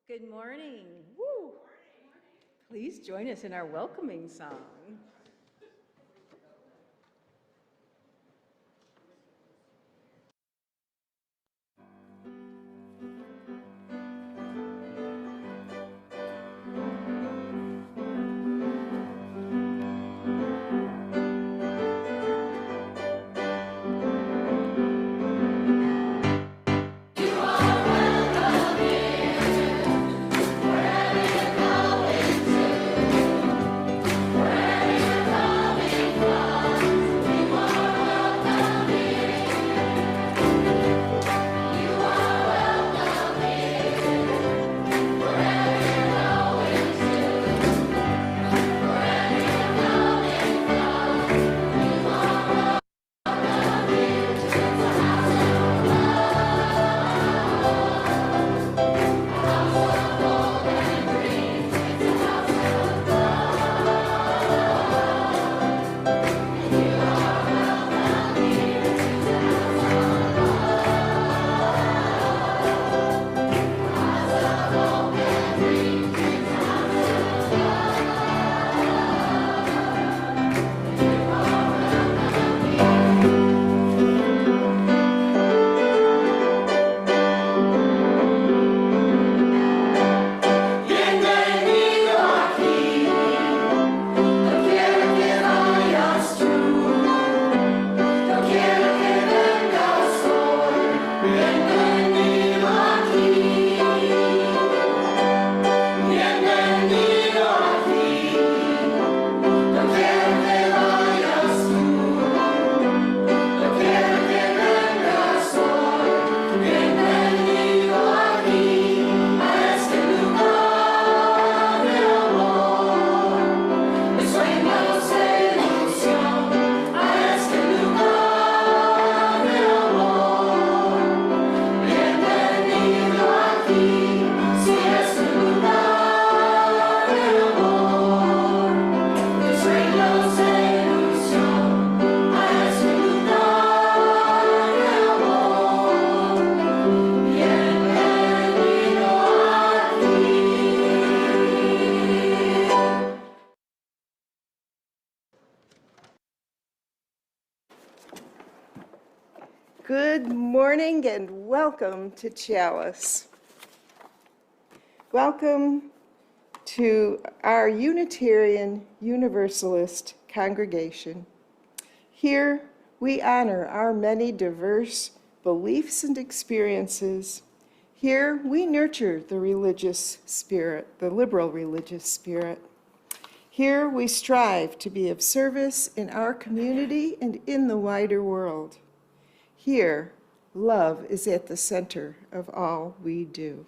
Good morning. Woo. Please join us in our welcoming song. Good morning and welcome to Chalice. Welcome to our Unitarian Universalist congregation. Here we honor our many diverse beliefs and experiences. Here we nurture the religious spirit, the liberal religious spirit. Here we strive to be of service in our community and in the wider world. Here, love is at the center of all we do.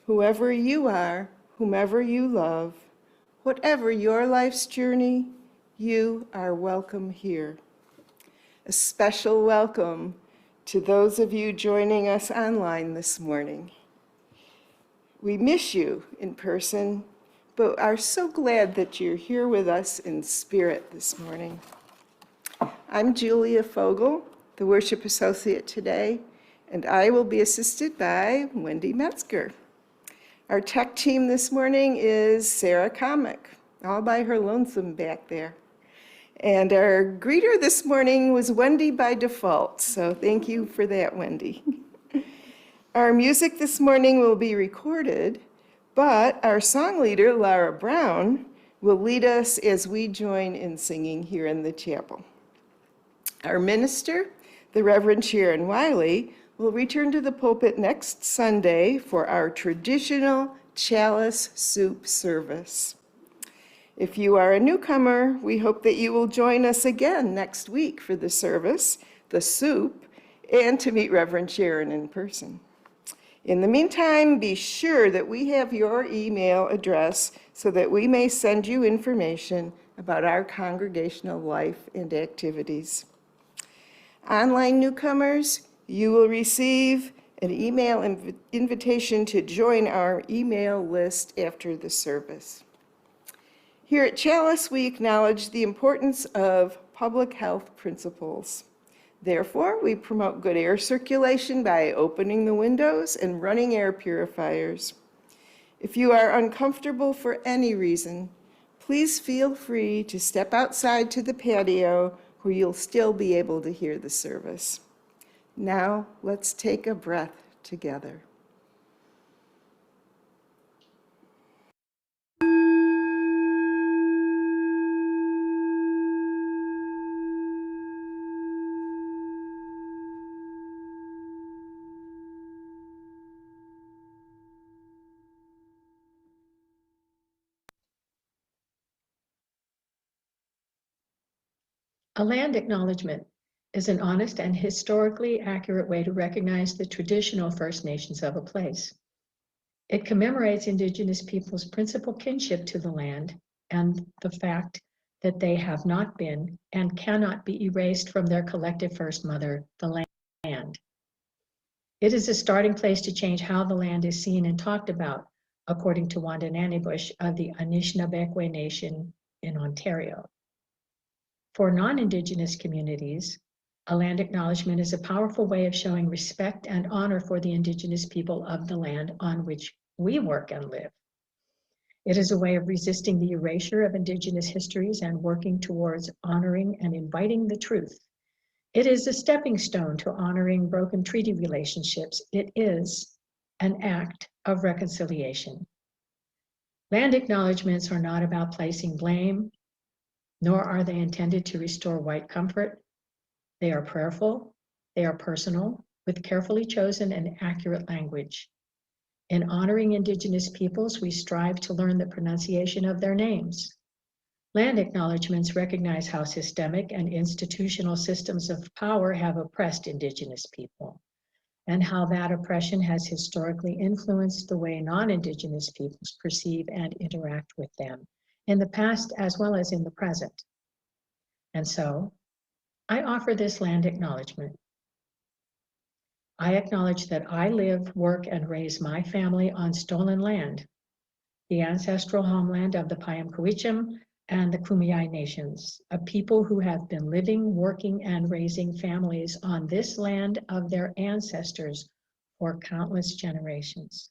Whoever you are, whomever you love, whatever your life's journey, you are welcome here. A special welcome to those of you joining us online this morning. We miss you in person, but are so glad that you're here with us in spirit this morning. I'm Julia Fogel, the worship associate today, and I will be assisted by Wendy Metzger. Our tech team this morning is Sarah Comic, all by her lonesome back there. And our greeter this morning was Wendy by default, so thank you for that, Wendy. Our music this morning will be recorded, but our song leader, Laura Brown, will lead us as we join in singing here in the chapel. Our minister, the Reverend Sharon Wiley, will return to the pulpit next Sunday for our traditional chalice soup service. If you are a newcomer, we hope that you will join us again next week for the service, the soup, and to meet Reverend Sharon in person. In the meantime, be sure that we have your email address so that we may send you information about our congregational life and activities. Online newcomers, you will receive an email invitation to join our email list after the service. Here at Chalice, we acknowledge the importance of public health principles. Therefore, we promote good air circulation by opening the windows and running air purifiers. If you are uncomfortable for any reason, please feel free to step outside to the patio where you'll still be able to hear the service. Now, let's take a breath together. A land acknowledgement is an honest and historically accurate way to recognize the traditional First Nations of a place. It commemorates Indigenous peoples' principal kinship to the land and the fact that they have not been and cannot be erased from their collective First Mother, the land. It is a starting place to change how the land is seen and talked about, according to Wanda Nannybush of the Anishinaabe Nation in Ontario. For non-Indigenous communities, a land acknowledgement is a powerful way of showing respect and honor for the Indigenous people of the land on which we work and live. It is a way of resisting the erasure of Indigenous histories and working towards honoring and inviting the truth. It is a stepping stone to honoring broken treaty relationships. It is an act of reconciliation. Land acknowledgements are not about placing blame, nor are they intended to restore white comfort. They are prayerful, they are personal, with carefully chosen and accurate language. In honoring Indigenous peoples, we strive to learn the pronunciation of their names. Land acknowledgements recognize how systemic and institutional systems of power have oppressed Indigenous people, and how that oppression has historically influenced the way non-Indigenous peoples perceive and interact with them, in the past as well as in the present. And so, I offer this land acknowledgement. I acknowledge that I live, work, and raise my family on stolen land, the ancestral homeland of the Piamkouicham and the Kumeyaay nations, a people who have been living, working, and raising families on this land of their ancestors for countless generations.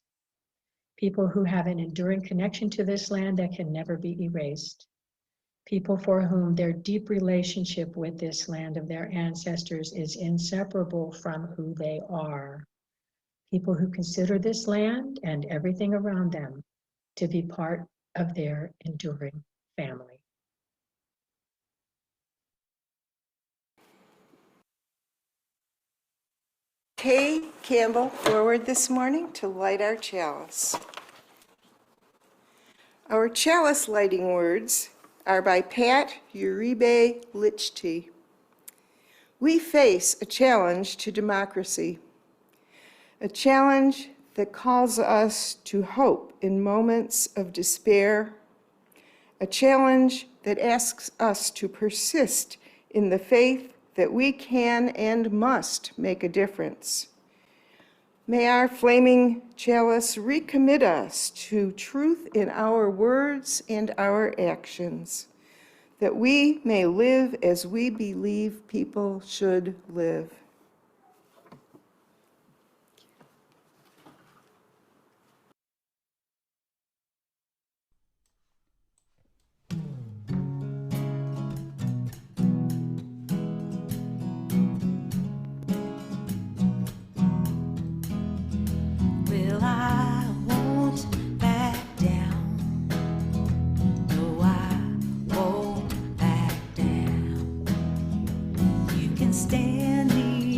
People who have an enduring connection to this land that can never be erased. People for whom their deep relationship with this land of their ancestors is inseparable from who they are. People who consider this land and everything around them to be part of their enduring family. Kay Campbell forward this morning to light our chalice. Our chalice lighting words are by Pat Uribe Lichty. We face a challenge to democracy, a challenge that calls us to hope in moments of despair, a challenge that asks us to persist in the faith that we can and must make a difference. May our flaming chalice recommit us to truth in our words and our actions, that we may live as we believe people should live. Well, I won't back down. No, I won't back down. You can stand me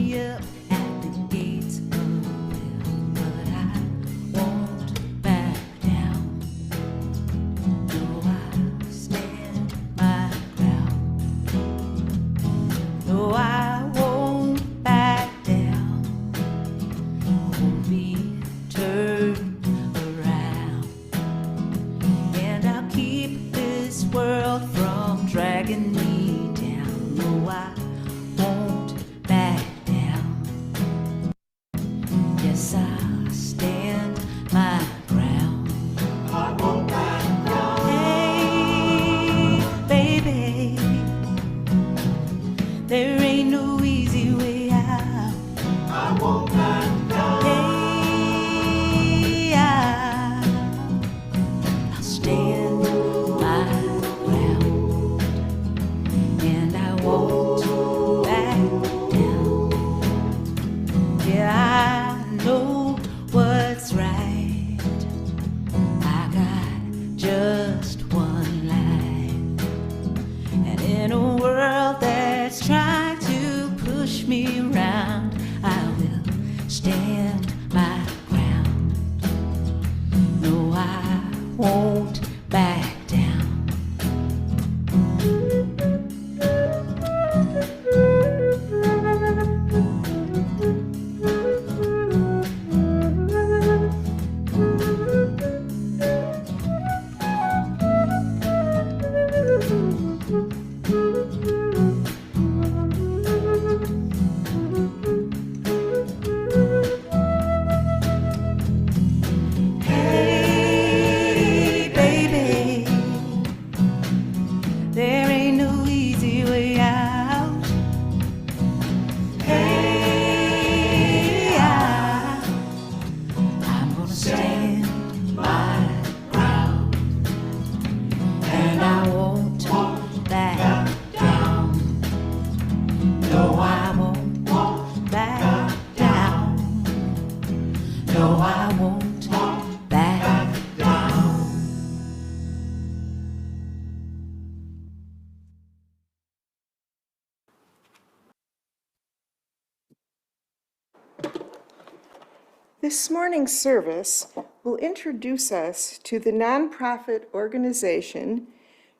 This morning's service will introduce us to the nonprofit organization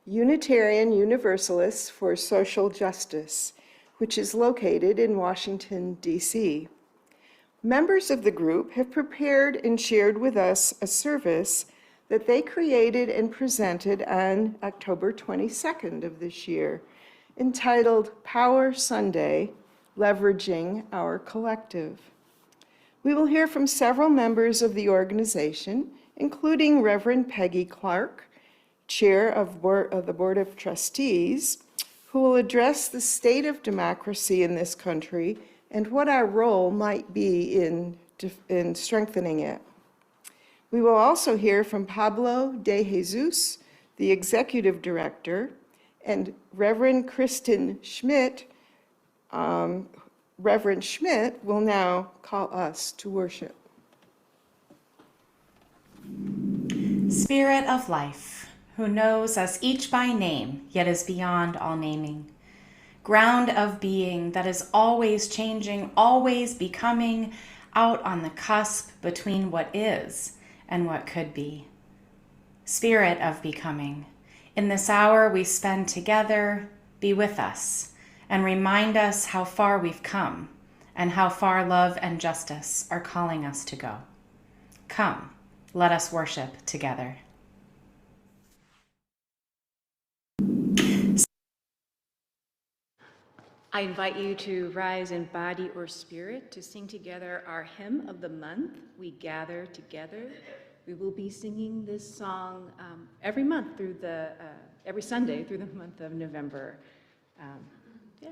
Unitarian Universalists for Social Justice, which is located in Washington, D.C. Members of the group have prepared and shared with us a service that they created and presented on October 22nd of this year, entitled Power Sunday, Leveraging Our Collective. We will hear from several members of the organization, including Reverend Peggy Clarke, Chair of the Board of Trustees, who will address the state of democracy in this country and what our role might be in strengthening it. We will also hear from Pablo de Jesus, the Executive Director, and Reverend Kristen Schmidt. Reverend Schmidt will now call us to worship. Spirit of life, who knows us each by name, yet is beyond all naming. Ground of being that is always changing, always becoming, out on the cusp between what is and what could be. Spirit of becoming, in this hour we spend together, be with us and remind us how far we've come and how far love and justice are calling us to go. Come, let us worship together. I invite you to rise in body or spirit to sing together our hymn of the month, We Gather Together. We will be singing this song every month every Sunday through the month of November. Yeah.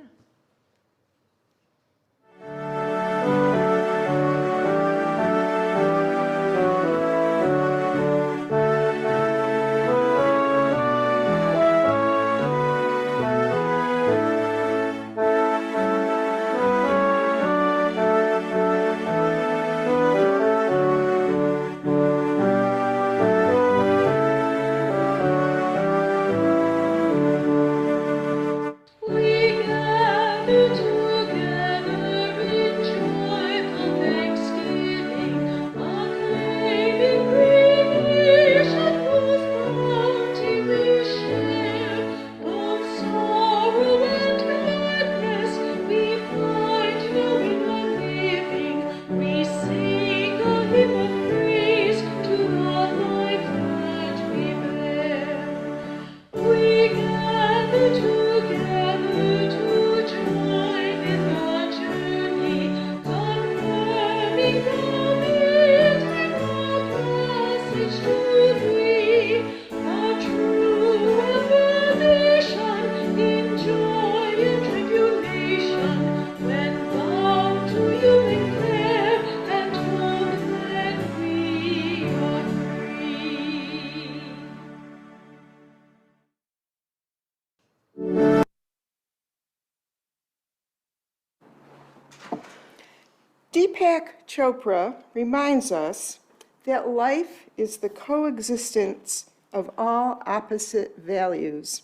Deepak Chopra reminds us that life is the coexistence of all opposite values,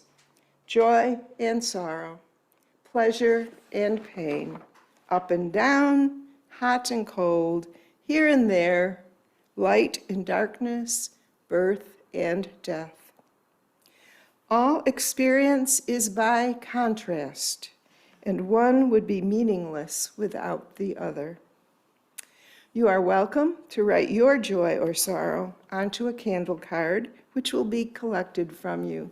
joy and sorrow, pleasure and pain, up and down, hot and cold, here and there, light and darkness, birth and death. All experience is by contrast, and one would be meaningless without the other. You are welcome to write your joy or sorrow onto a candle card, which will be collected from you.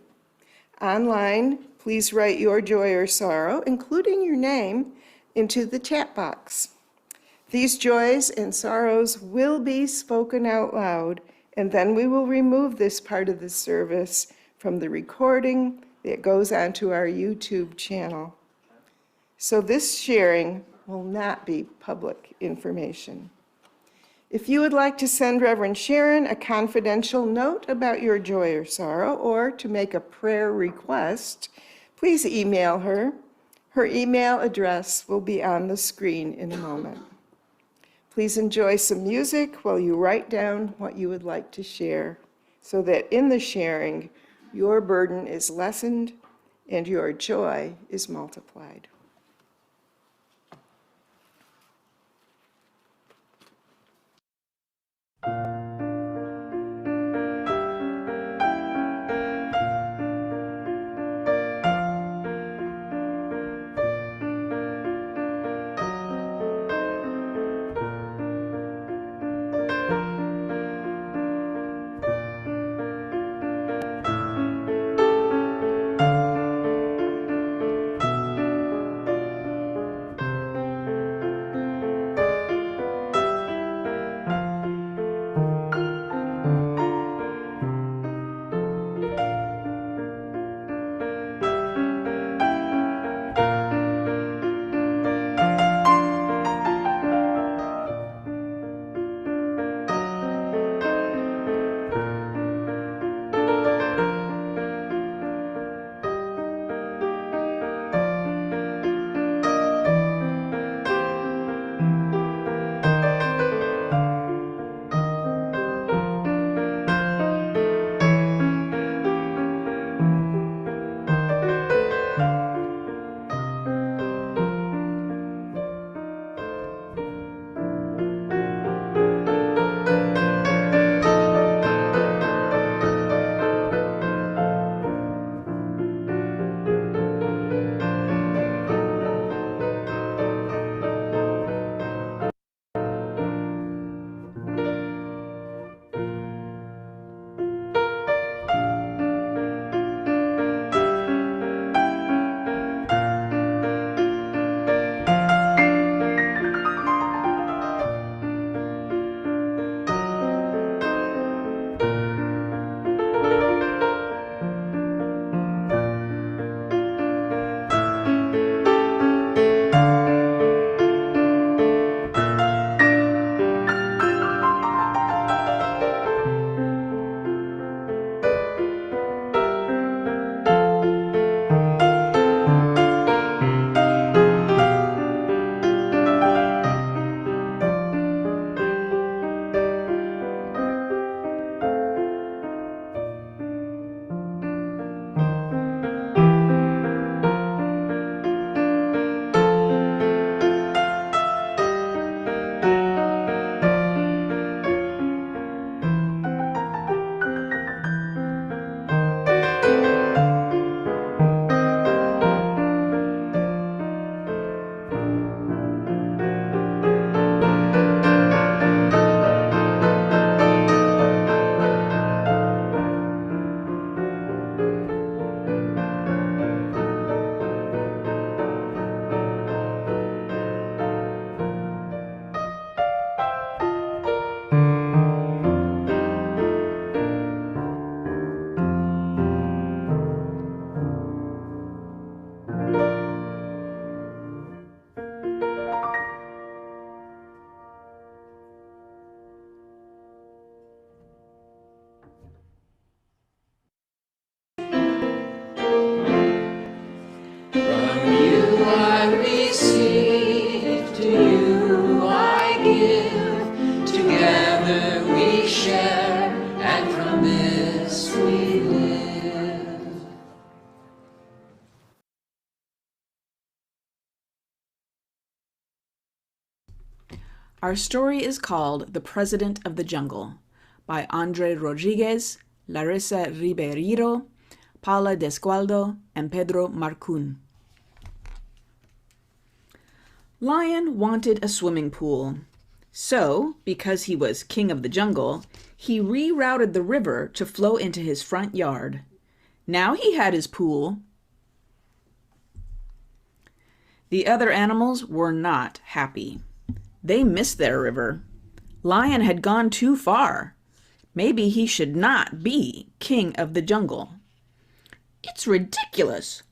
Online, please write your joy or sorrow, including your name, into the chat box. These joys and sorrows will be spoken out loud, and then we will remove this part of the service from the recording that goes onto our YouTube channel. So this sharing will not be public information. If you would like to send Reverend Sharon a confidential note about your joy or sorrow, or to make a prayer request, please email her. Her email address will be on the screen in a moment. Please enjoy some music while you write down what you would like to share, so that in the sharing, your burden is lessened and your joy is multiplied. Our story is called The President of the Jungle by Andre Rodriguez, Larissa Ribeiro, Paula Desgualdo, and Pedro Marcun. Lion wanted a swimming pool. So, because he was king of the jungle, he rerouted the river to flow into his front yard. Now he had his pool. The other animals were not happy. They missed their river. Lion had gone too far. Maybe he should not be king of the jungle. It's ridiculous.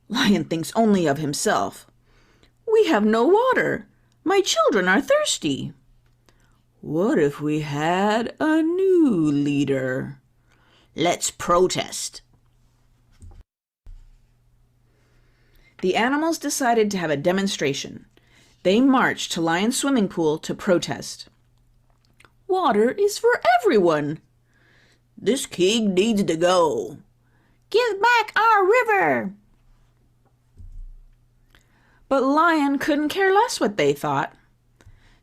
Lion thinks only of himself. We have no water. My children are thirsty. What if we had a new leader? Let's protest. The animals decided to have a demonstration. They marched to Lion's swimming pool to protest. Water is for everyone. This king needs to go. Give back our river. But Lion couldn't care less what they thought.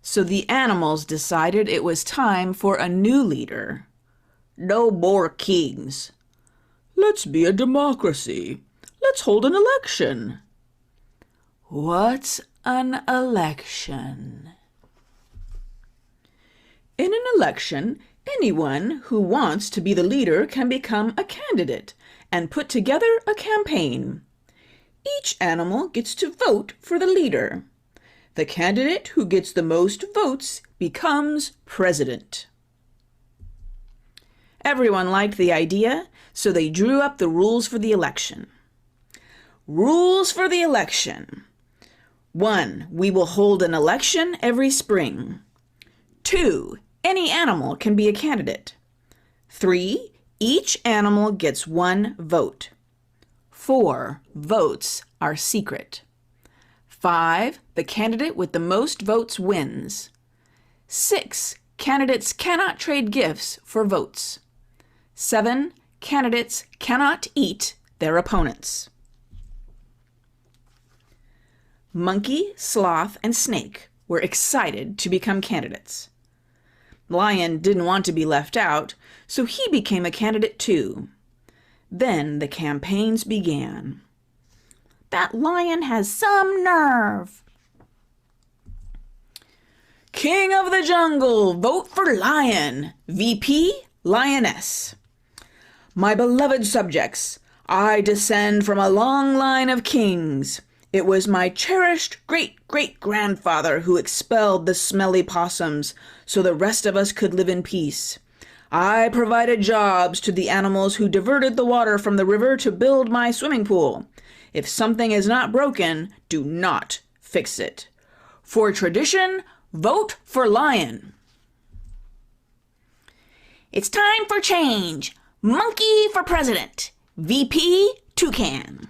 So the animals decided it was time for a new leader. No more kings. Let's be a democracy. Let's hold an election. What's an election? In an election, anyone who wants to be the leader can become a candidate and put together a campaign. Each animal gets to vote for the leader. The candidate who gets the most votes becomes president. Everyone liked the idea, so they drew up the rules for the election. Rules for the election. 1. We will hold an election every spring. 2. Any animal can be a candidate. 3. Each animal gets 1 vote. 4. Votes are secret. 5. The candidate with the most votes wins. 6. Candidates cannot trade gifts for votes. 7. Candidates cannot eat their opponents. Monkey, Sloth, and Snake were excited to become candidates. Lion didn't want to be left out, so he became a candidate too. Then the campaigns began. That lion has some nerve. King of the jungle, vote for lion. VP, lioness. My beloved subjects, I descend from a long line of kings. It was my cherished great-great-grandfather who expelled the smelly possums so the rest of us could live in peace. I provided jobs to the animals who diverted the water from the river to build my swimming pool. If something is not broken, do not fix it. For tradition, vote for lion. It's time for change. Monkey for president. VP, toucan.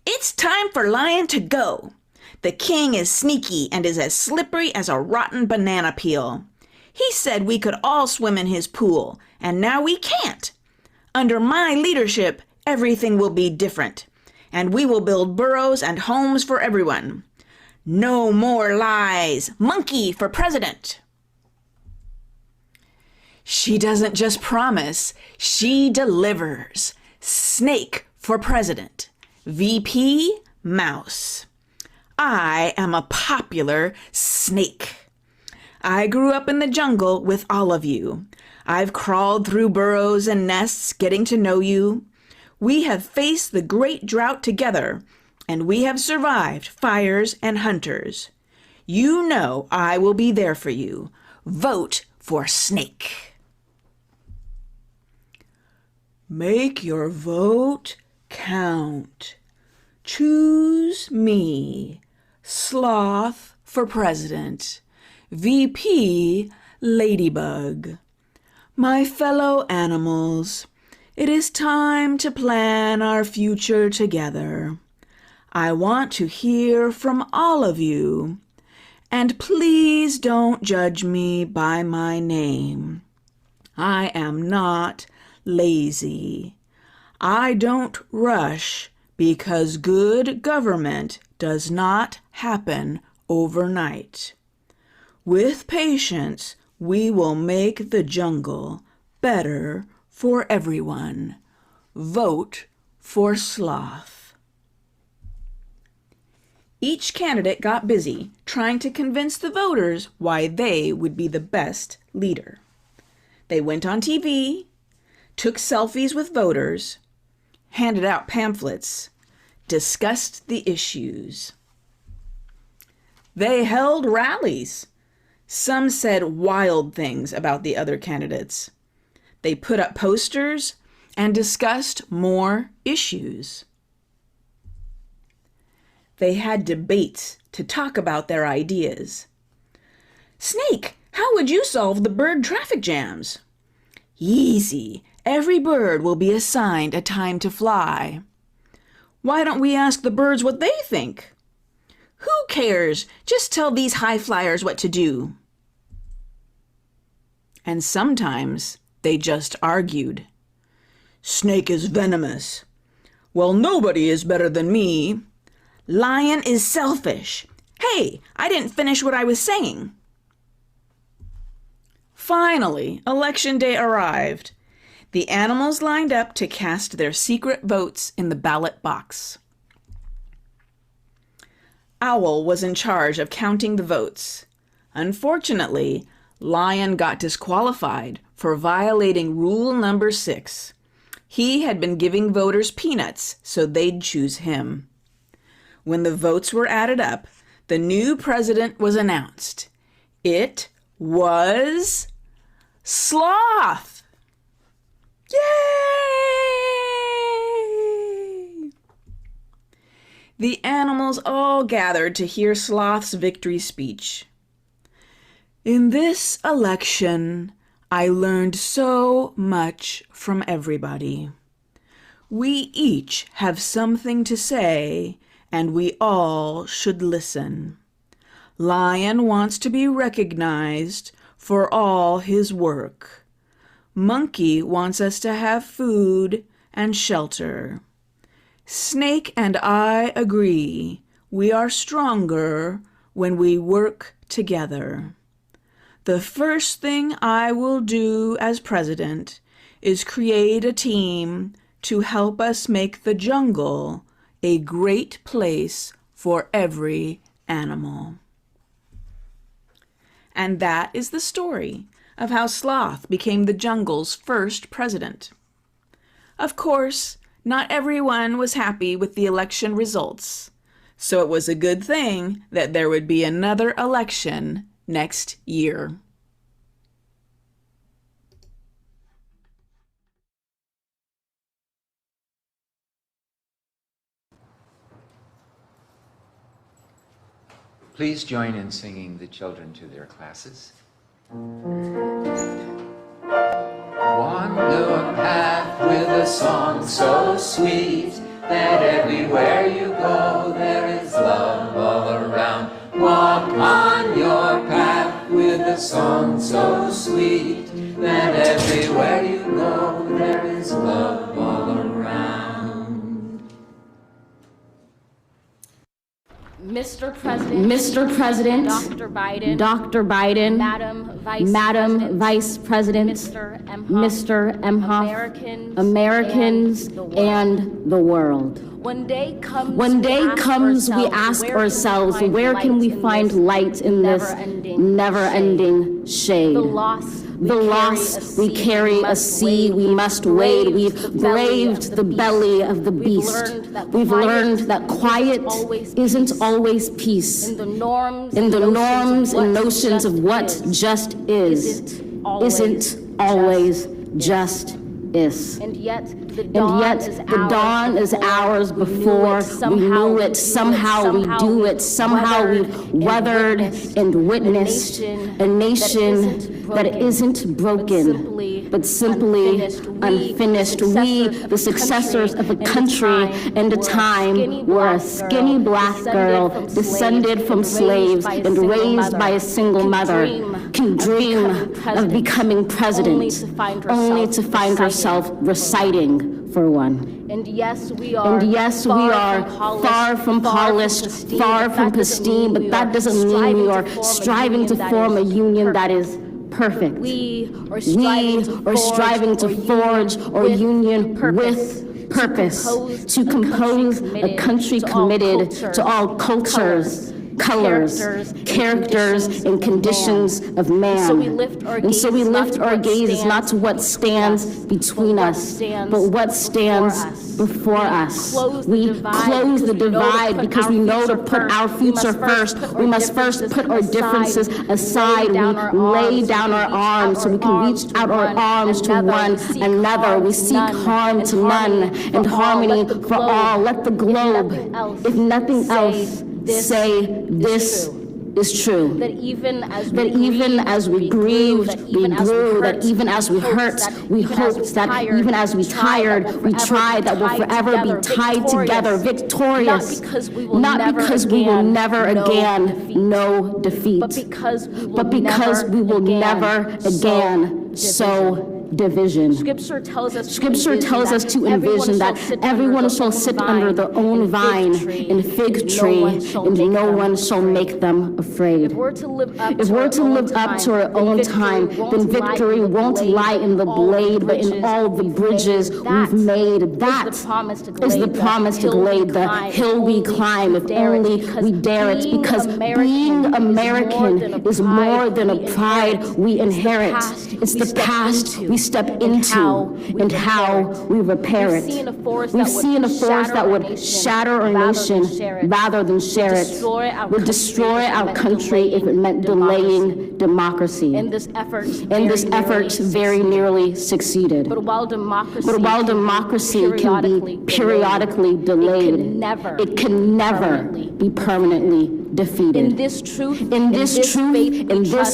It's time for lion to go. The king is sneaky and is as slippery as a rotten banana peel. He said we could all swim in his pool, and now we can't. Under my leadership, everything will be different, and we will build burrows and homes for everyone. No more lies. Monkey for president. She doesn't just promise, she delivers. Snake for president. VP, mouse. I am a popular snake. I grew up in the jungle with all of you. I've crawled through burrows and nests getting to know you. We have faced the great drought together, and we have survived fires and hunters. You know I will be there for you. Vote for Snake. Make your vote count. Choose me, Sloth for president. VP, Ladybug. My fellow animals, it is time to plan our future together. I want to hear from all of you, and please don't judge me by my name. I am not lazy. I don't rush because good government does not happen overnight. With patience, we will make the jungle better for everyone. Vote for Sloth. Each candidate got busy trying to convince the voters why they would be the best leader. They went on TV, took selfies with voters, handed out pamphlets, discussed the issues. They held rallies. Some said wild things about the other candidates. They put up posters and discussed more issues. They had debates to talk about their ideas. Snake, how would you solve the bird traffic jams? Easy. Every bird will be assigned a time to fly. Why don't we ask the birds what they think? Who cares? Just tell these high flyers what to do. And sometimes they just argued. Snake is venomous. Well, nobody is better than me. Lion is selfish. Hey, I didn't finish what I was saying. Finally, election day arrived. The animals lined up to cast their secret votes in the ballot box. Owl was in charge of counting the votes. Unfortunately, Lion got disqualified for violating rule number 6. He had been giving voters peanuts so they'd choose him. When the votes were added up, the new president was announced. It was Sloth! Yay! The animals all gathered to hear Sloth's victory speech. In this election, I learned so much from everybody. We each have something to say, and we all should listen. Lion wants to be recognized for all his work. Monkey wants us to have food and shelter. Snake and I agree we are stronger when we work together. The first thing I will do as president is create a team to help us make the jungle a great place for every animal. And that is the story of how Sloth became the jungle's first president. Of course, not everyone was happy with the election results, so it was a good thing that there would be another election next year. Please join in singing the children to their classes. Wander a path with a song so sweet that everywhere you go there is love all around. Walk on your path with a song so sweet that everywhere you go there is love all around. Mr. President, Dr. Biden, Madam Vice President, Mr. Emhoff, Americans, and the world. One day comes, we ask ourselves, where can we find light in this never-ending shade? The loss we carry a sea we must wade. We've braved the belly of the beast. We've learned that quiet isn't always peace. In the norms and notions of what just isn't always just is. And yet the dawn is ours before we knew it. Somehow we do it. Somehow we've weathered and witnessed a nation that isn't broken, but simply unfinished. We, the successors of a country and a time where a skinny black girl descended from slaves and raised by a single mother can dream of becoming president, only to find herself reciting for one. And yes, we are far from polished, far from pristine, but that doesn't mean we are striving to form a union that is perfect. We are striving to forge a union with purpose, to compose a country committed to all cultures, colors, characters, and conditions of man. And so we lift our gaze not to what stands between us, but what stands before us. We close the divide because we know to put our future first. We must first put our differences aside. We lay down our arms so we can reach out our arms to one another. We seek harm to none and harmony for all. Let the globe, if nothing else, say this is true. That even as we grieved, we grew. That even as we hurt, we hoped. That even as we tired, we tried. That we'll forever be tied together, victorious. Not because we will never again know defeat, but because we will never again sow division. Scripture tells us to envision that everyone shall sit under their own vine and fig tree, and no one shall make them afraid. If we're to live up to our own time, then victory won't lie in the blade, but in all the bridges we've made. That is the promise to Glade, the hill we climb, if only we dare it, because being American is more than a pride we inherit. It's the past we step into and how we repair it. We've seen a force that would shatter our nation rather than share it, would destroy our country if it meant delaying democracy. And this effort very nearly succeeded. But while democracy can be periodically delayed, it can never be permanently defeated. In this truth, in this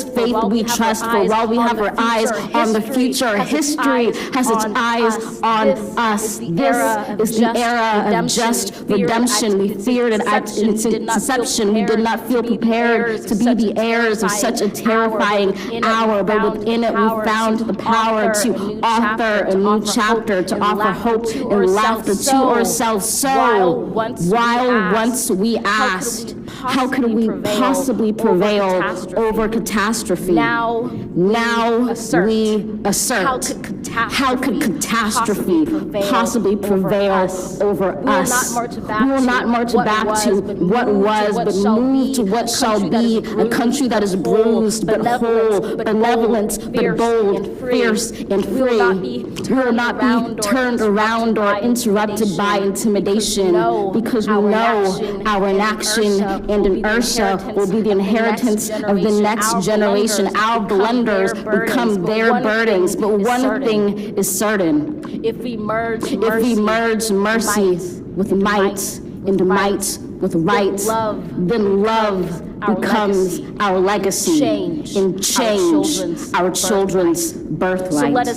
faith we trust, for while we have our eyes on the future, history has its eyes on us. This is the era of just redemption. We feared it at its inception. We did not feel prepared to be the heirs of such a terrifying hour, but within it we found the power to author a new chapter, to offer hope and laughter to ourselves. So, while once we asked, how could we possibly prevail over catastrophe? Now we assert, how could catastrophe possibly prevail over us? We will not march back to what was, but move to what shall be, a country that is bruised but whole, benevolent but bold, fierce and free. We will not be turned around or interrupted by intimidation, because we know our inaction and inertia will be the inheritance of the next generation. Our blunders become their burdens. But one thing is certain: if we merge mercy with might and might with right, then love becomes our legacy and change our children's birthright.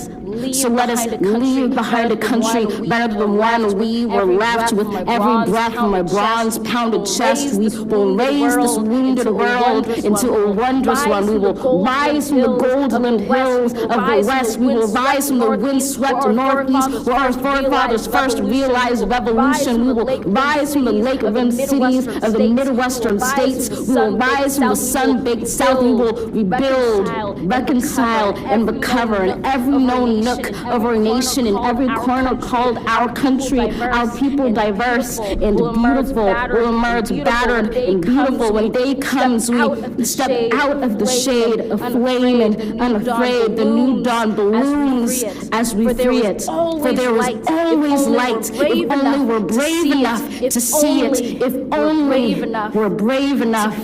So let us leave behind a country better than one we were left with. Every breath from my bronze-pounded chest, we will raise this wounded world into a wondrous one. We will rise from the golden hills of the west. We will rise from the wind-swept northeast, where our forefathers first realized revolution. We will rise from the lake-rimmed cities of the Midwestern states. We will rise from the sun-baked south. We will rebuild, reconcile, and recover in every known nook of our nation, in every corner called our country. Our people, diverse and beautiful, will emerge battered and beautiful. When day comes, we step out of the shade, aflame and unafraid. The new dawn blooms as we free it. For there was always light, if only we're brave enough to see it, if only we're brave enough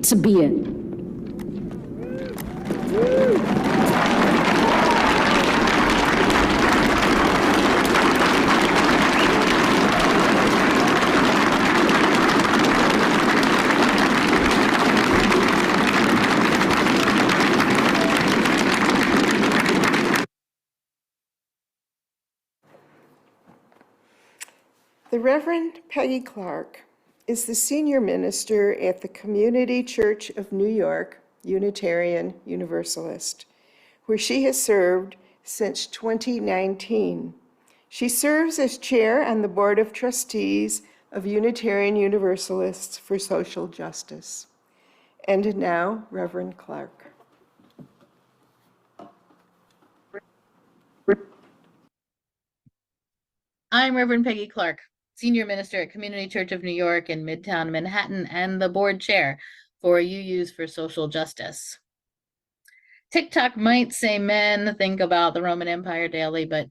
to be it. The Reverend Peggy Clarke is the senior minister at the Community Church of New York, Unitarian Universalist, where she has served since 2019. She serves as chair on the Board of Trustees of Unitarian Universalists for Social Justice. And now, Reverend Clarke. I'm Reverend Peggy Clarke, Senior Minister at Community Church of New York in Midtown Manhattan and the board chair for UUs for Social Justice. TikTok might say men think about the Roman Empire daily, but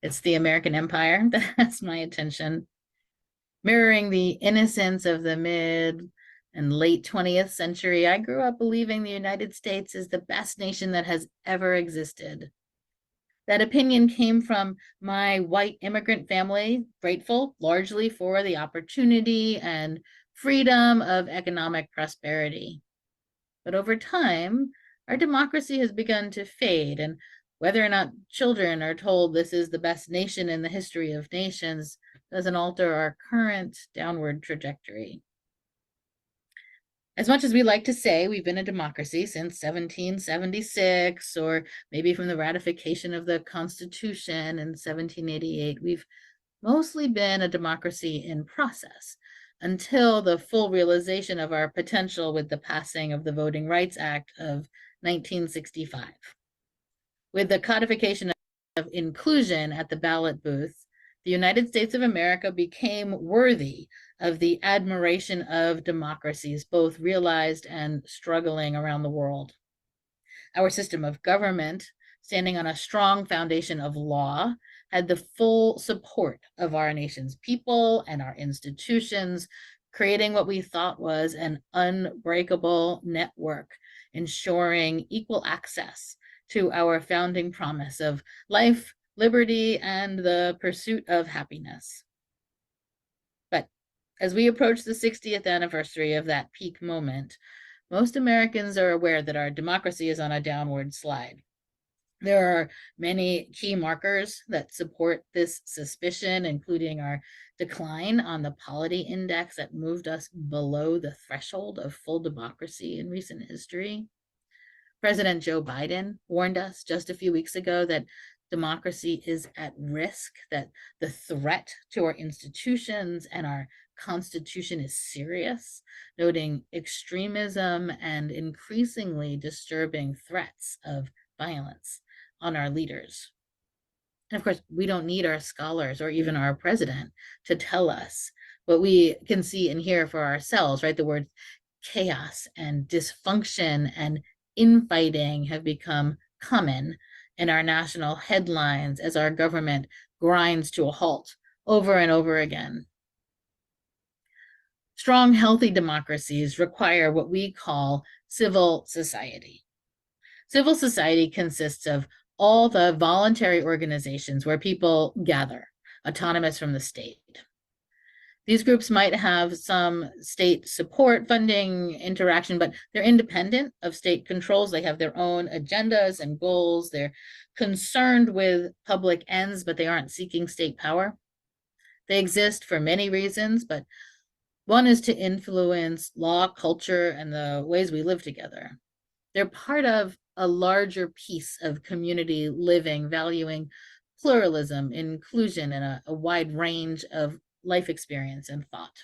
it's the American Empire that has my attention. Mirroring the innocence of the mid and late 20th century, I grew up believing the United States is the best nation that has ever existed. That opinion came from my white immigrant family, grateful largely for the opportunity and freedom of economic prosperity. But over time, our democracy has begun to fade, and whether or not children are told this is the best nation in the history of nations doesn't alter our current downward trajectory. As much as we like to say we've been a democracy since 1776, or maybe from the ratification of the Constitution in 1788, we've mostly been a democracy in process until the full realization of our potential with the passing of the Voting Rights Act of 1965. With the codification of inclusion at the ballot booth, the United States of America became worthy of the admiration of democracies, both realized and struggling around the world. Our system of government, standing on a strong foundation of law, had the full support of our nation's people and our institutions, creating what we thought was an unbreakable network, ensuring equal access to our founding promise of life, liberty, and the pursuit of happiness. But as we approach the 60th anniversary of that peak moment, most Americans are aware that our democracy is on a downward slide. There are many key markers that support this suspicion, including our decline on the Polity Index that moved us below the threshold of full democracy in recent history. President Joe Biden warned us just a few weeks ago that democracy is at risk, that the threat to our institutions and our Constitution is serious, noting extremism and increasingly disturbing threats of violence on our leaders. And of course, we don't need our scholars or even our president to tell us what we can see and hear for ourselves, right? The words chaos and dysfunction and infighting have become common in our national headlines as our government grinds to a halt over and over again. Strong, healthy democracies require what we call civil society. Civil society consists of all the voluntary organizations where people gather, autonomous from the state. These groups might have some state support, funding, interaction, but they're independent of state controls. They have their own agendas and goals. They're concerned with public ends, but they aren't seeking state power. They exist for many reasons, but one is to influence law, culture, and the ways we live together. They're part of a larger piece of community living, valuing pluralism, inclusion, and a wide range of life experience and thought.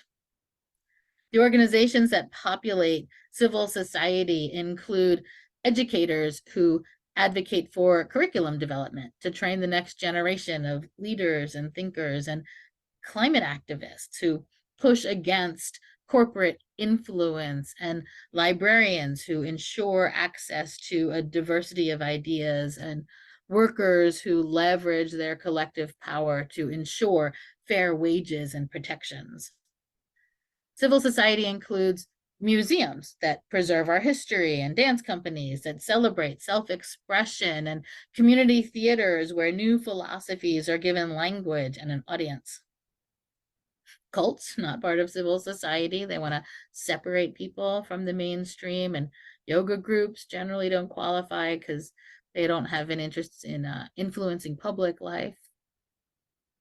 The organizations that populate civil society include educators who advocate for curriculum development to train the next generation of leaders and thinkers, and climate activists who push against corporate influence, and librarians who ensure access to a diversity of ideas, and workers who leverage their collective power to ensure fair wages and protections. Civil society includes museums that preserve our history, and dance companies that celebrate self-expression, and community theaters where new philosophies are given language and an audience. Cults, not part of civil society. They want to separate people from the mainstream, and yoga groups generally don't qualify because they don't have an interest in influencing public life.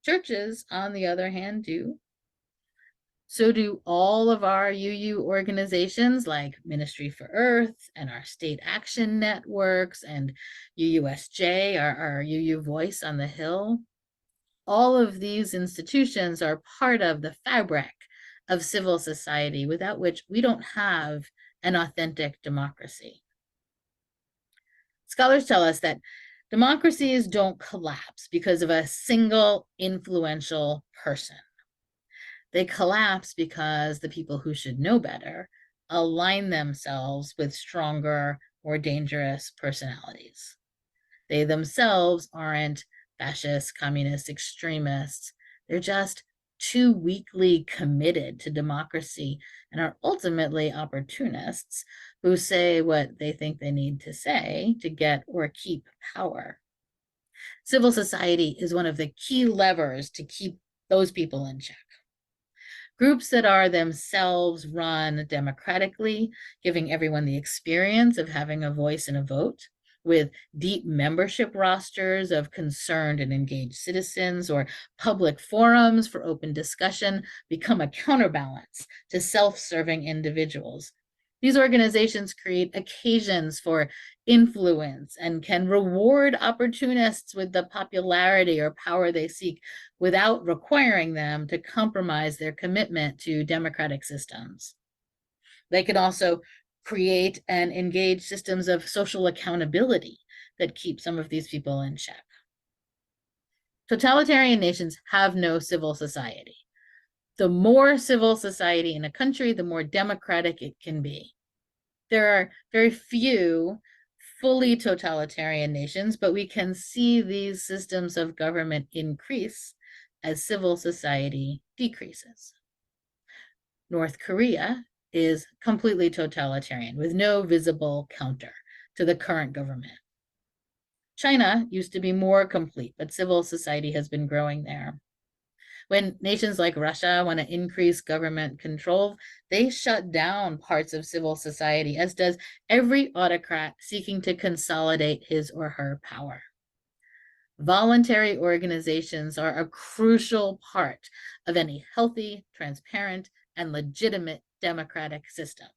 Churches, on the other hand, do. So do all of our UU organizations like Ministry for Earth and our state action networks and UUSJ, our UU Voice on the Hill. All of these institutions are part of the fabric of civil society, without which we don't have an authentic democracy. Scholars tell us that democracies don't collapse because of a single influential person. They collapse because the people who should know better align themselves with stronger, more dangerous personalities. They themselves aren't fascists, communists, extremists. They're just too weakly committed to democracy and are ultimately opportunists who say what they think they need to say to get or keep power. Civil society is one of the key levers to keep those people in check. Groups that are themselves run democratically, giving everyone the experience of having a voice and a vote, with deep membership rosters of concerned and engaged citizens, or public forums for open discussion, become a counterbalance to self-serving individuals. These organizations create occasions for influence and can reward opportunists with the popularity or power they seek without requiring them to compromise their commitment to democratic systems. They can also create and engage systems of social accountability that keep some of these people in check. Totalitarian nations have no civil society. The more civil society in a country, the more democratic it can be. There are very few fully totalitarian nations, but we can see these systems of government increase as civil society decreases. North Korea is completely totalitarian with no visible counter to the current government. China used to be more complete, but civil society has been growing there. When nations like Russia want to increase government control, they shut down parts of civil society, as does every autocrat seeking to consolidate his or her power. Voluntary organizations are a crucial part of any healthy, transparent, and legitimate democratic system.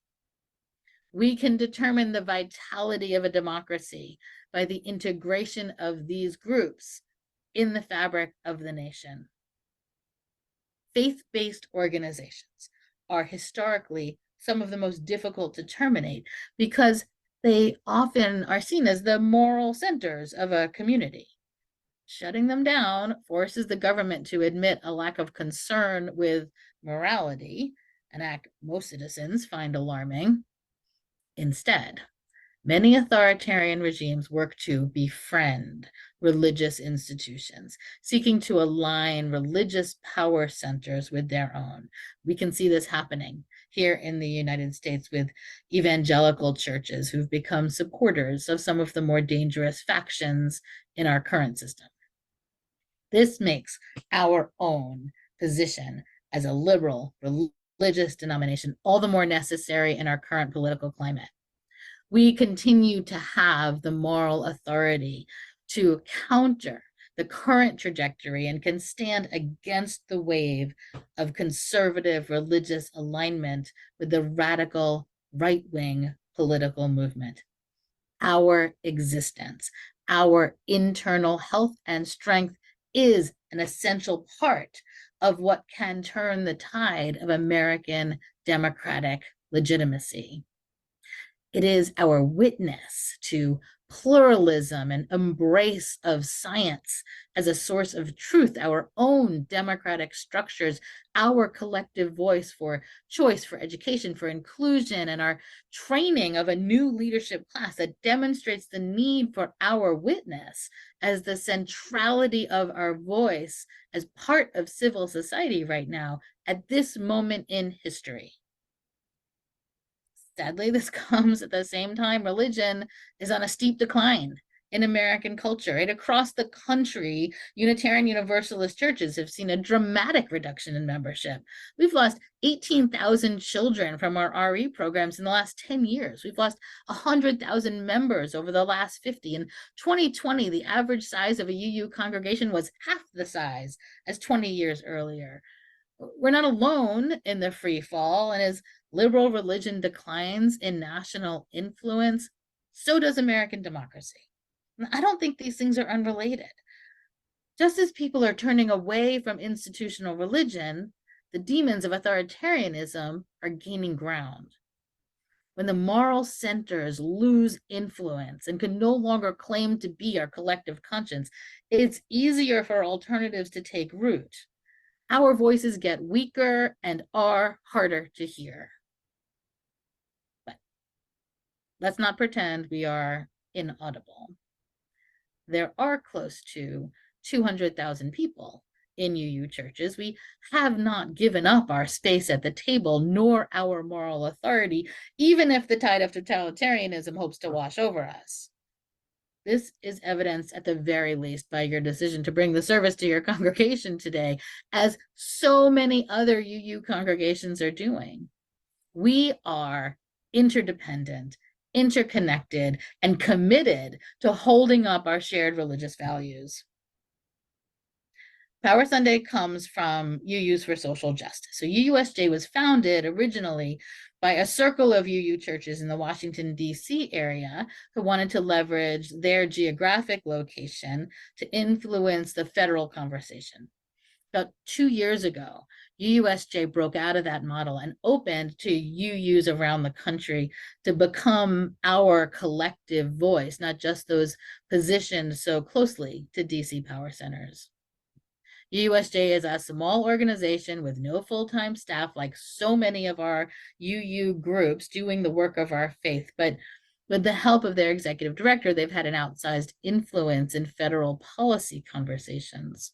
We can determine the vitality of a democracy by the integration of these groups in the fabric of the nation. Faith-based organizations are historically some of the most difficult to terminate because they often are seen as the moral centers of a community. Shutting them down forces the government to admit a lack of concern with morality, an act most citizens find alarming. Instead, many authoritarian regimes work to befriend religious institutions, seeking to align religious power centers with their own. We can see this happening here in the United States with evangelical churches who've become supporters of some of the more dangerous factions in our current system. This makes our own position as a liberal religious denomination all the more necessary in our current political climate. We continue to have the moral authority to counter the current trajectory and can stand against the wave of conservative religious alignment with the radical right-wing political movement. Our existence, our internal health and strength is an essential part of what can turn the tide of American democratic legitimacy. It is our witness to pluralism and embrace of science as a source of truth, our own democratic structures, our collective voice for choice, for education, for inclusion, and our training of a new leadership class that demonstrates the need for our witness as the centrality of our voice as part of civil society right now at this moment in history. Sadly, this comes at the same time religion is on a steep decline in American culture. Right across the country, Unitarian Universalist churches have seen a dramatic reduction in membership. We've lost 18,000 children from our RE programs in the last 10 years. We've lost 100,000 members over the last 50. In 2020, the average size of a UU congregation was half the size as 20 years earlier. We're not alone in the free fall, and as liberal religion declines in national influence, so does American democracy. I don't think these things are unrelated. Just as people are turning away from institutional religion, the demons of authoritarianism are gaining ground. When the moral centers lose influence and can no longer claim to be our collective conscience, it's easier for alternatives to take root. Our voices get weaker and are harder to hear. But let's not pretend we are inaudible. There are close to 200,000 people in UU churches. We have not given up our space at the table, nor our moral authority, even if the tide of totalitarianism hopes to wash over us. This is evidenced at the very least by your decision to bring the service to your congregation today, as so many other UU congregations are doing. We are interdependent, interconnected, and committed to holding up our shared religious values. Power Sunday comes from UUs for Social Justice. So UUSJ was founded originally by a circle of UU churches in the Washington D.C. area who wanted to leverage their geographic location to influence the federal conversation. About 2 years ago, UUSJ broke out of that model and opened to UUs around the country to become our collective voice, not just those positioned so closely to DC power centers. UUSJ is a small organization with no full-time staff like so many of our UU groups doing the work of our faith, but with the help of their executive director, they've had an outsized influence in federal policy conversations.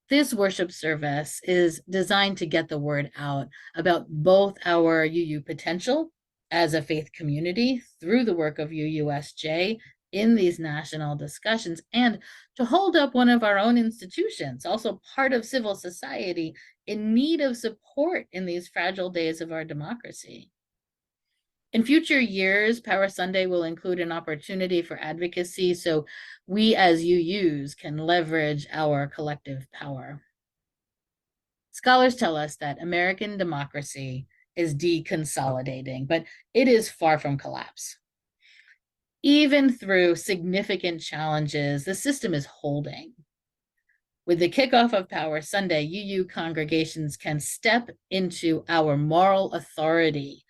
This worship service is designed to get the word out about both our UU potential as a faith community through the work of UUSJ in these national discussions, and to hold up one of our own institutions, also part of civil society, in need of support in these fragile days of our democracy. In future years, Power Sunday will include an opportunity for advocacy so we as UUs can leverage our collective power. Scholars tell us that American democracy is deconsolidating, but it is far from collapse. Even through significant challenges, the system is holding. With the kickoff of Power Sunday, UU congregations can step into our moral authority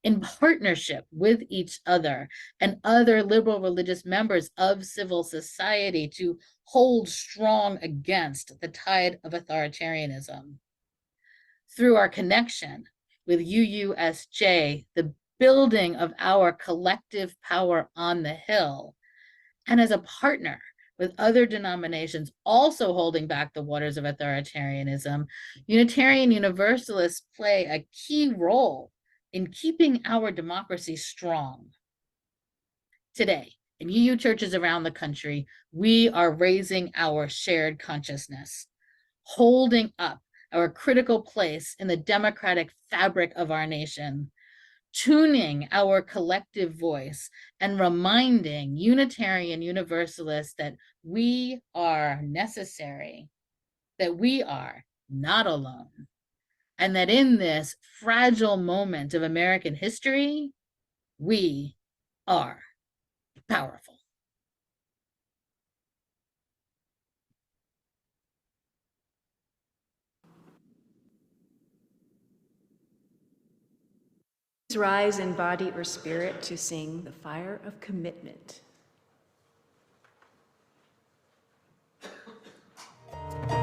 in partnership with each other and other liberal religious members of civil society to hold strong against the tide of authoritarianism. Through our connection with UUSJ, the building of our collective power on the Hill, and as a partner with other denominations also holding back the waters of authoritarianism, Unitarian Universalists play a key role in keeping our democracy strong. Today, in UU churches around the country, we are raising our shared consciousness, holding up our critical place in the democratic fabric of our nation, tuning our collective voice, and reminding Unitarian Universalists that we are necessary, that we are not alone, and that in this fragile moment of American history, we are powerful. Please rise in body or spirit to sing the Fire of Commitment. Commitment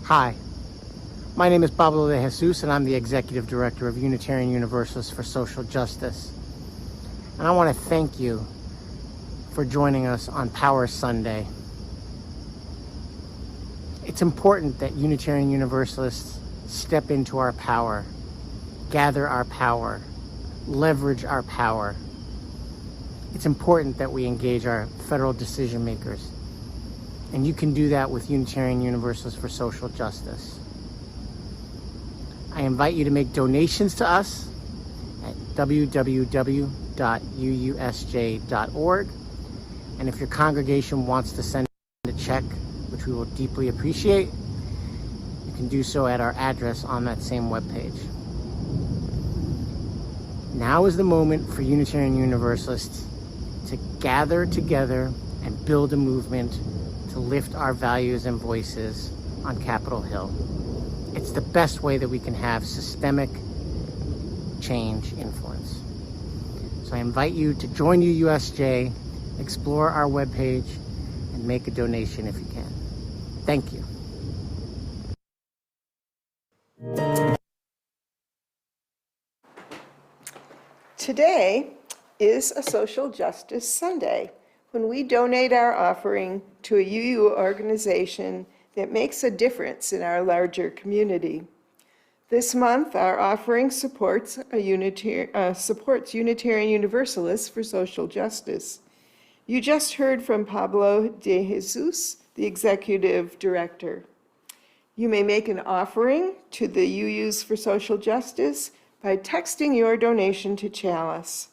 Hi, my name is Pablo de Jesus, and I'm the Executive Director of Unitarian Universalists for Social Justice. And I want to thank you for joining us on Power Sunday. It's important that Unitarian Universalists step into our power, gather our power, leverage our power. It's important that we engage our federal decision makers. And you can do that with Unitarian Universalists for Social Justice. I invite you to make donations to us at www.uusj.org. And if your congregation wants to send a check, which we will deeply appreciate, you can do so at our address on that same webpage. Now is the moment for Unitarian Universalists to gather together and build a movement to lift our values and voices on Capitol Hill. It's the best way that we can have systemic change influence. So I invite you to join UUSJ, explore our webpage, and make a donation if you can. Thank you. Today is a Social Justice Sunday, when we donate our offering to a UU organization that makes a difference in our larger community. This month, our offering supports Unitarian Universalists for Social Justice. You just heard from Pablo de Jesus, the Executive Director. You may make an offering to the UUs for Social Justice by texting your donation to Chalice.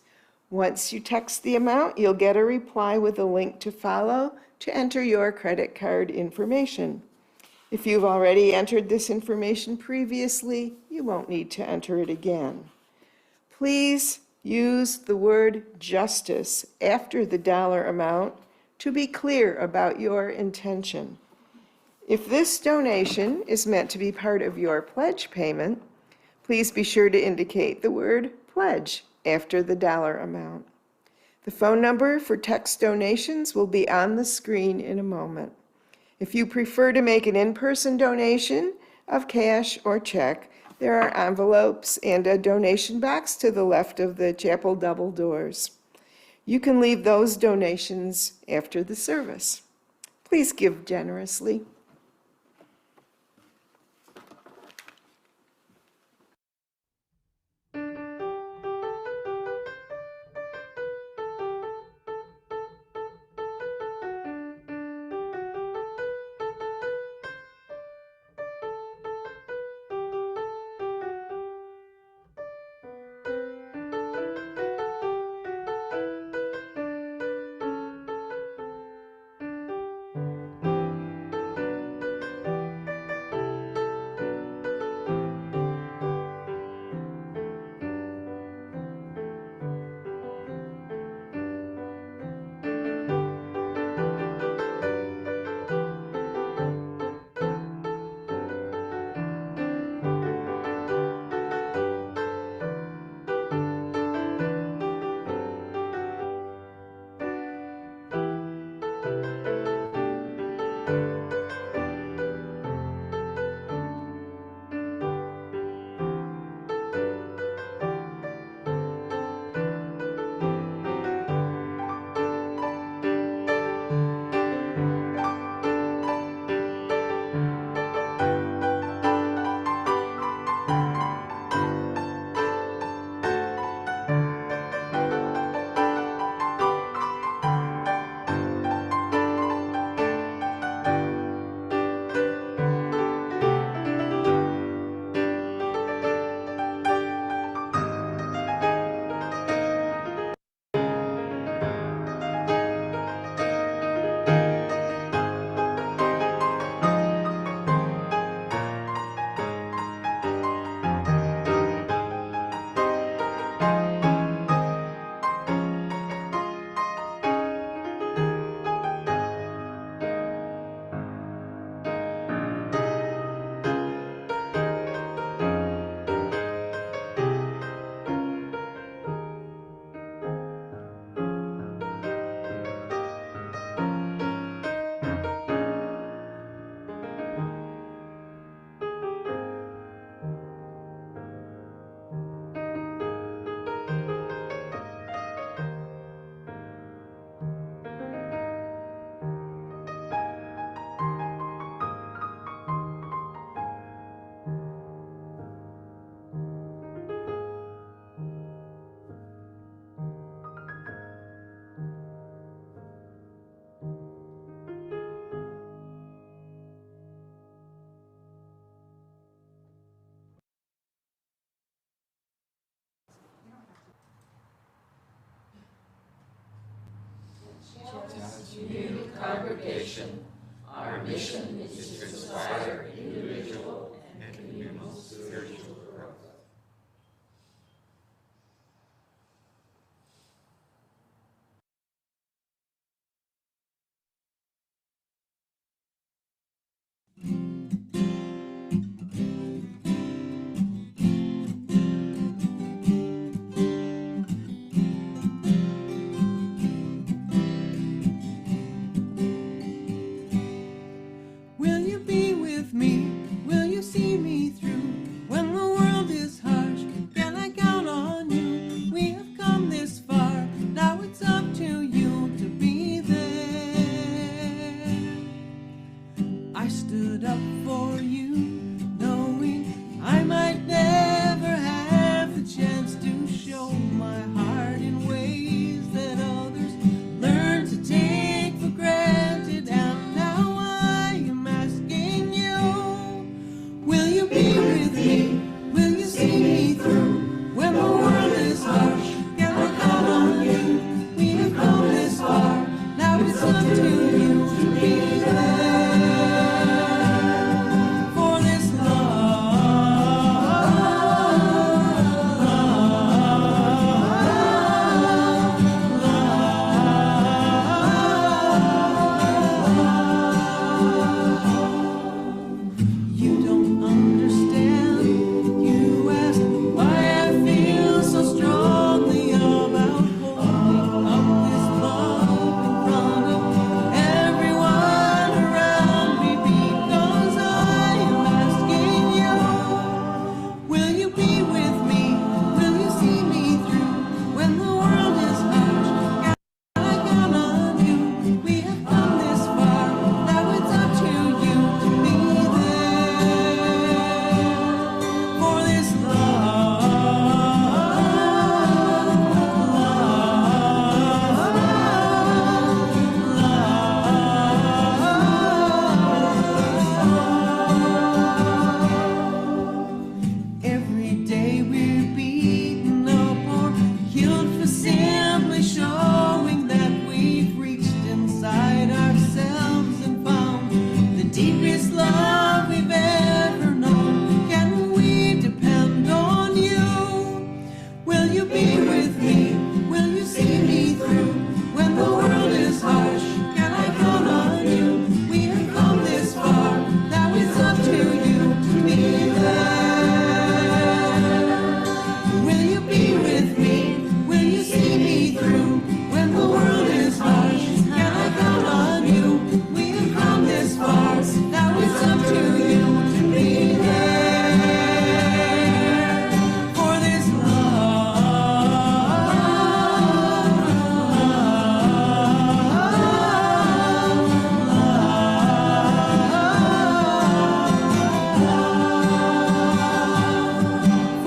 Once you text the amount, you'll get a reply with a link to follow to enter your credit card information. If you've already entered this information previously, you won't need to enter it again. Please use the word justice after the dollar amount to be clear about your intention. If this donation is meant to be part of your pledge payment, please be sure to indicate the word pledge after the dollar amount. The phone number for text donations will be on the screen in a moment. If you prefer to make an in-person donation of cash or check, there are envelopes and a donation box to the left of the chapel double doors. You can leave those donations after the service. Please give generously. congregation, our mission is to inspire individual and communal spiritual growth. Will you be with me? Will you see me through? When the world is harsh, can I count on you? We have come this far, now it's up to you to be there. I stood up for you, knowing I might never have the chance to show my heart in ways that others learn to take for granted. And now I am asking you, will you be with me? Will you see me through? When the world is harsh, can I count on you? We have come this far, now it's up to you to be there. For this you don't understand. You ask why I feel so strongly about holding up this love in front of everyone around me, because I am asking you, will you be with me? Will you see me through? When the world is harsh, can I count on you? We have come this far, now it's up to you to be there. For this every day we're beaten up or killed for simply showing that we've reached inside ourselves and found the deepest love we've ever known. Can we depend on you? Will you be with me? Will you see me through? When the world is harsh, can I count on you? We have come this far, now it's up to you to be there. Will you be with me? Will you see me through? When the world is harsh, can I count on you? We have come this far, now it's up to you to be there. For this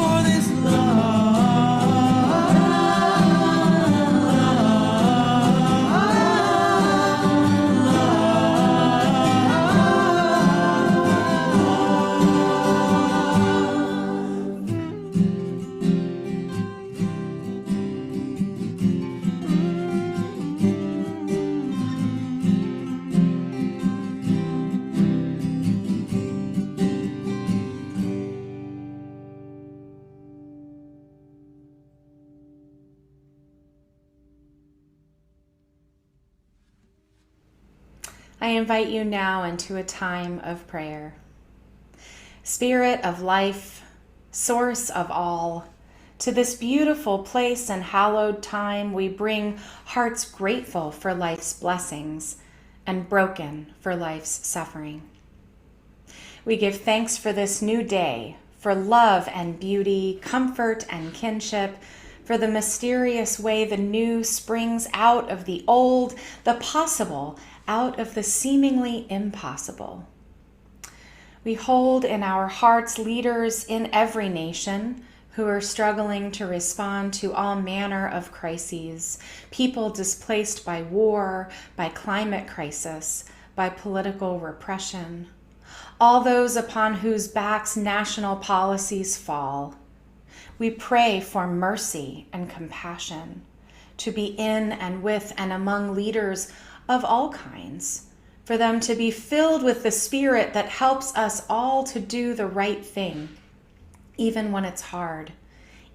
for this I invite you now into a time of prayer. Spirit of life, source of all, to this beautiful place and hallowed time we bring hearts grateful for life's blessings and broken for life's suffering. We give thanks for this new day, for love and beauty, comfort and kinship, for the mysterious way the new springs out of the old, the possible out of the seemingly impossible. We hold in our hearts leaders in every nation who are struggling to respond to all manner of crises, people displaced by war, by climate crisis, by political repression, all those upon whose backs national policies fall. We pray for mercy and compassion to be in and with and among leaders of all kinds, for them to be filled with the Spirit that helps us all to do the right thing, even when it's hard,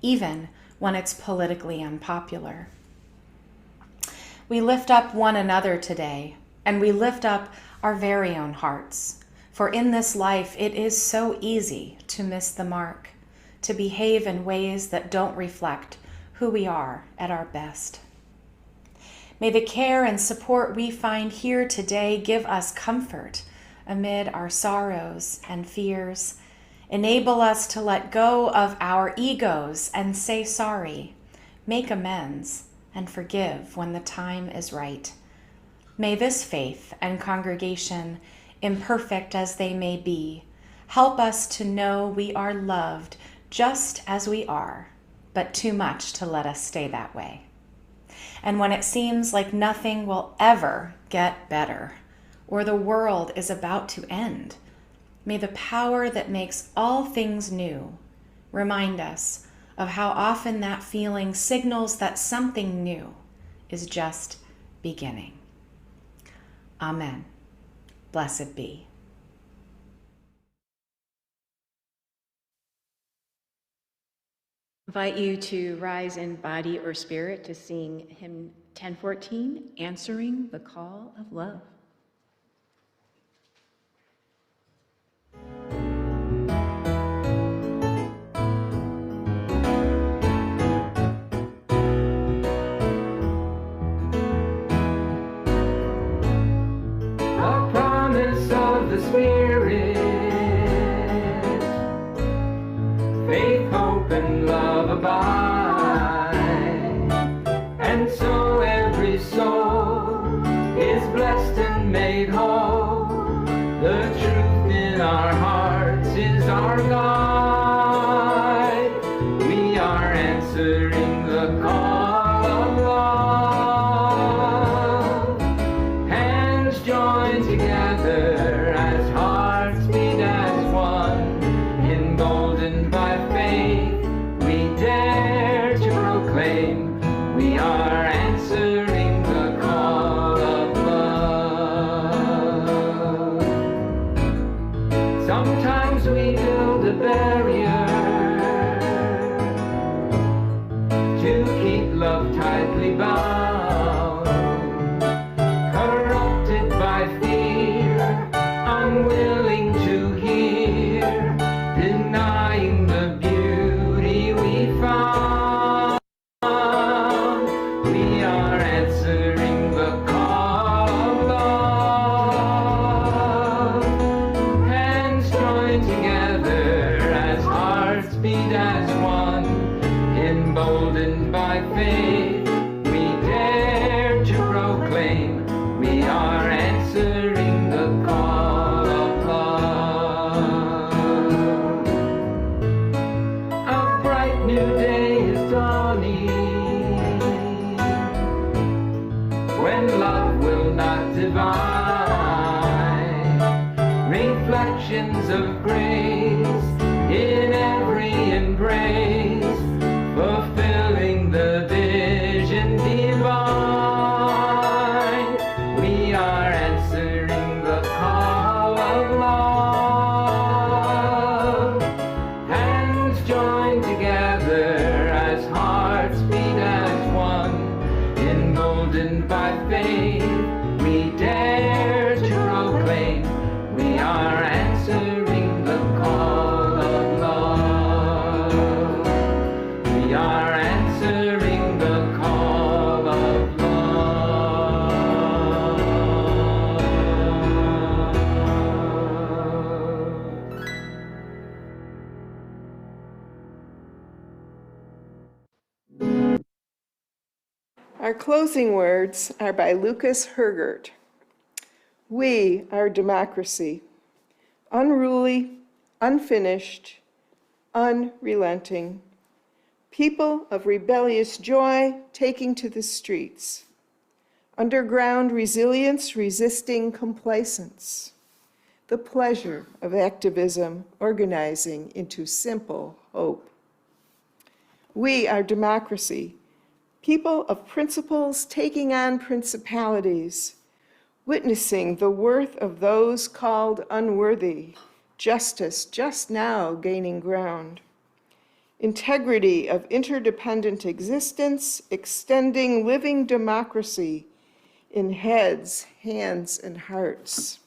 even when it's politically unpopular. We lift up one another today, and we lift up our very own hearts. For in this life, it is so easy to miss the mark, to behave in ways that don't reflect who we are at our best. May the care and support we find here today give us comfort amid our sorrows and fears, enable us to let go of our egos and say sorry, make amends, and forgive when the time is right. May this faith and congregation, imperfect as they may be, help us to know we are loved just as we are, but too much to let us stay that way. And when it seems like nothing will ever get better, or the world is about to end, may the power that makes all things new remind us of how often that feeling signals that something new is just beginning. Amen. Blessed be. Invite you to rise in body or spirit to sing hymn 1014, Answering the Call of Love. The promise of the Spirit, faith, hope, and love abide, and so every soul is blessed and made whole. The truth in our hearts is our guide. We are answering the call of love. Hands joined together as hearts beat as one, emboldened by faith, we dare to proclaim we are answering the call of love. Sometimes we build a barrier to keep love tightly bound, corrupted by fear, unwilling to hear, denying the beauty we found. We are answering the call of love. Hands joined together as hearts beat as one, emboldened by faith, we dare to proclaim we are answering the call of love. A bright new day is dawning, when love will not divide. Reflections of grace in every embrace, fulfilling the vision divine. We are answering the call of love. Hands joined together as hearts beat as one, emboldened by faith, we dare to proclaim we are answering the call of love. We are answering the call of love. Our closing words are by Lucas Hergert. We are democracy, unruly, unfinished, unrelenting, people of rebellious joy taking to the streets, underground resilience resisting complacence, the pleasure of activism organizing into simple hope. We are democracy, people of principles taking on principalities, witnessing the worth of those called unworthy, justice just now gaining ground, integrity of interdependent existence, extending living democracy in heads, hands, and hearts.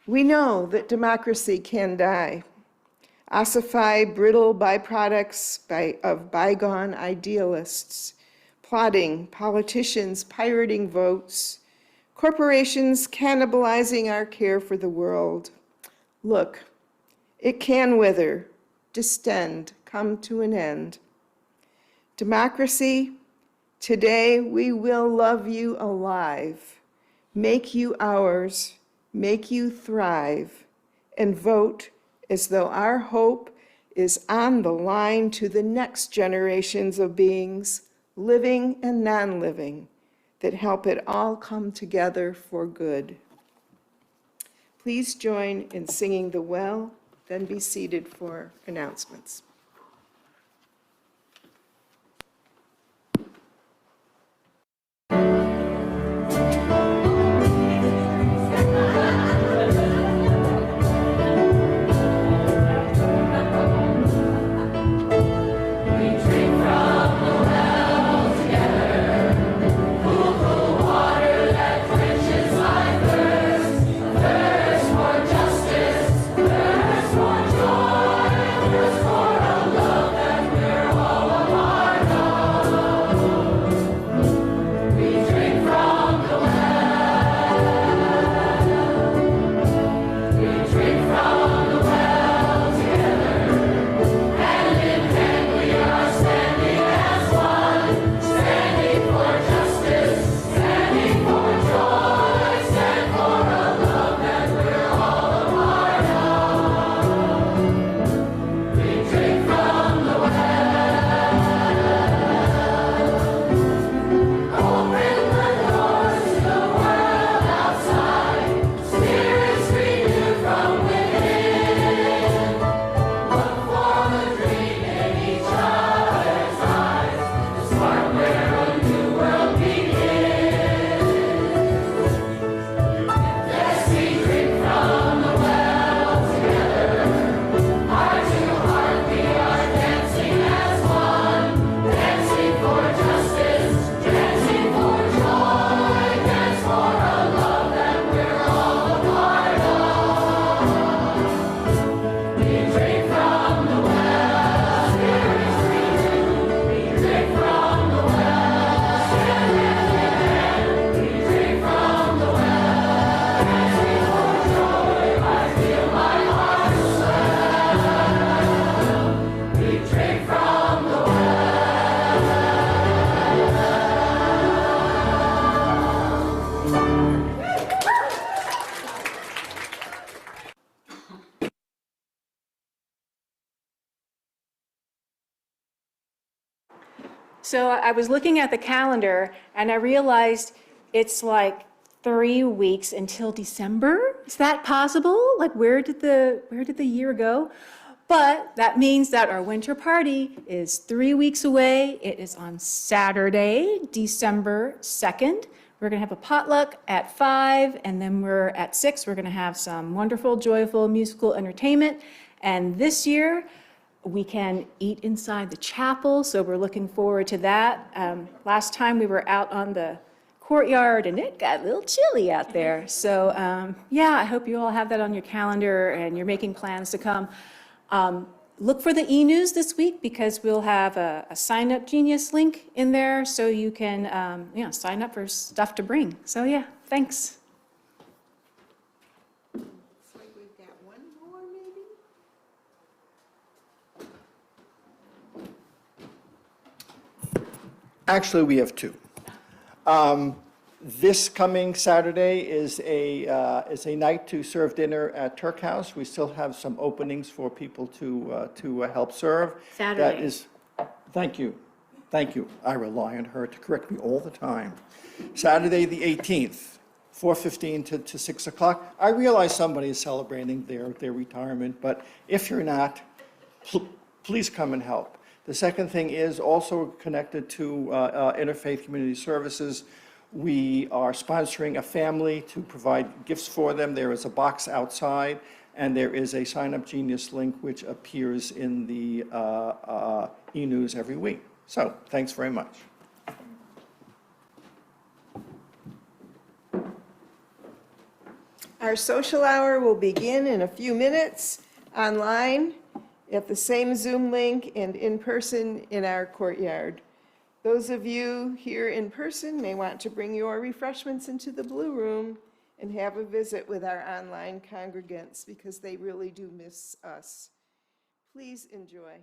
We know that democracy can die, ossify brittle byproducts of bygone idealists, plotting, politicians pirating votes, corporations cannibalizing our care for the world. Look, it can wither, distend, come to an end. Democracy, today we will love you alive, make you ours, make you thrive, and vote as though our hope is on the line to the next generations of beings, living and non-living, that help it all come together for good. Please join in singing the well, then be seated for announcements. So I was looking at the calendar and I realized it's like 3 weeks until December. Is that possible? Like where did the year go? But that means that our winter party is 3 weeks away. It is on Saturday, December 2nd. We're going to have a potluck at 5, and then we're at 6. We're going to have some wonderful, joyful musical entertainment. And this year, we can eat inside the chapel, so we're looking forward to that. Last time we were out on the courtyard, and it got a little chilly out there. So yeah, I hope you all have that on your calendar and you're making plans to come. Look for the e-news this week because we'll have a Sign Up Genius link in there so you can sign up for stuff to bring. So yeah, thanks. Looks like we've got one more, maybe? Actually, we have two. This coming Saturday is a night to serve dinner at Turk House. We still have some openings for people to help serve. Saturday. That is, thank you. I rely on her to correct me all the time. Saturday, the 18th, 4:15 to 6 o'clock. I realize somebody is celebrating their retirement, but if you're not, please come and help. The second thing is also connected to Interfaith Community Services. We are sponsoring a family to provide gifts for them. There is a box outside, and there is a Sign Up Genius link which appears in the e-news every week. So, thanks very much. Our social hour will begin in a few minutes online at the same Zoom link and in person in our courtyard. Those of you here in person may want to bring your refreshments into the Blue Room and have a visit with our online congregants because they really do miss us. Please enjoy.